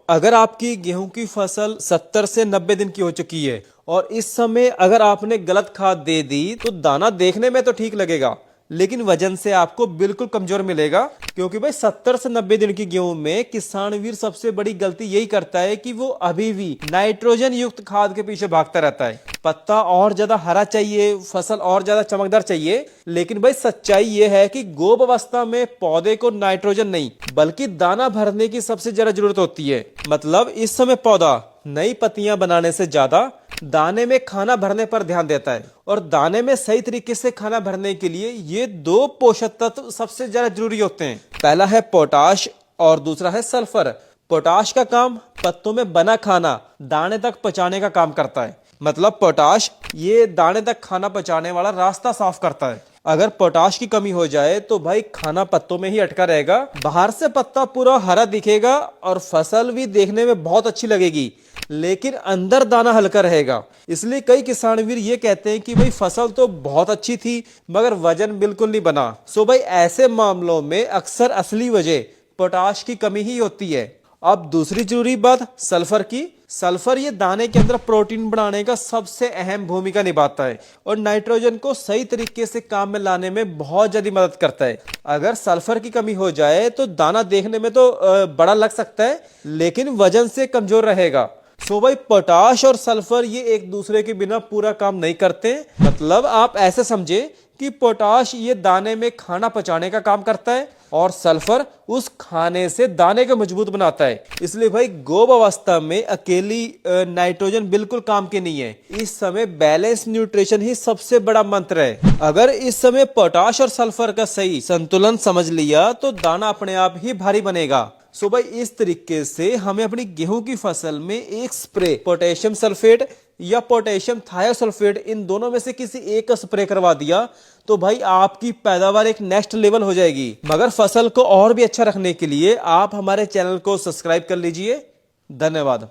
अगर आपकी गेहूं की फसल 70 से 90 दिन की हो चुकी है और इस समय अगर आपने गलत खाद दे दी तो दाना देखने में तो ठीक लगेगा लेकिन वजन से आपको बिल्कुल कमजोर मिलेगा। क्योंकि भाई 70 से 90 दिन की गेहूं में किसान वीर सबसे बड़ी गलती यही करता है कि वो अभी भी नाइट्रोजन युक्त खाद के पीछे भागता रहता है। पत्ता और ज्यादा हरा चाहिए, फसल और ज्यादा चमकदार चाहिए, लेकिन भाई सच्चाई ये है कि गोप अवस्था में पौधे को नाइट्रोजन नहीं बल्कि दाना भरने की सबसे ज्यादा जरूरत होती है। मतलब इस समय पौधा नई पत्तियां बनाने से ज्यादा दाने में खाना भरने पर ध्यान देता है और दाने में सही तरीके से खाना भरने के लिए ये दो पोषक तत्व सबसे ज्यादा जरूरी होते हैं। पहला है पोटाश और दूसरा है सल्फर। पोटाश का काम पत्तों में बना खाना दाने तक पहुंचाने का काम करता है। मतलब पोटाश ये दाने तक खाना पहुंचाने वाला रास्ता साफ करता है। अगर पोटाश की कमी हो जाए तो भाई खाना पत्तों में ही अटका रहेगा, बाहर से पत्ता पूरा हरा दिखेगा और फसल भी देखने में बहुत अच्छी लगेगी लेकिन अंदर दाना हल्का रहेगा। इसलिए कई किसान वीर ये कहते हैं कि भाई फसल तो बहुत अच्छी थी मगर वजन बिल्कुल नहीं बना। सो भाई ऐसे मामलों में अक्सर असली वजह पोटाश की कमी ही होती है। अब दूसरी जरूरी बात सल्फर की। सल्फर ये दाने के अंदर प्रोटीन बनाने का सबसे अहम भूमिका निभाता है और नाइट्रोजन को सही तरीके से काम में लाने में बहुत ज्यादा मदद करता है। अगर सल्फर की कमी हो जाए तो दाना देखने में तो बड़ा लग सकता है लेकिन वजन से कमजोर रहेगा। सो भाई पोटाश और सल्फर ये एक दूसरे के बिना पूरा काम नहीं करते। मतलब आप ऐसे समझे कि पोटाश ये दाने में खाना पचाने का काम करता है और सल्फर उस खाने से दाने को मजबूत बनाता है। इसलिए भाई गोप अवस्था में अकेली नाइट्रोजन बिल्कुल काम की नहीं है। इस समय बैलेंस न्यूट्रिशन ही सबसे बड़ा मंत्र है। अगर इस समय पोटाश और सल्फर का सही संतुलन समझ लिया तो दाना अपने आप ही भारी बनेगा। सो भाई इस तरीके से हमें अपनी गेहूं की फसल में एक स्प्रे पोटेशियम सल्फेट या पोटेशियम थायोसल्फेट इन दोनों में से किसी एक का स्प्रे करवा दिया तो भाई आपकी पैदावार एक नेक्स्ट लेवल हो जाएगी। मगर फसल को और भी अच्छा रखने के लिए आप हमारे चैनल को सब्सक्राइब कर लीजिए। धन्यवाद।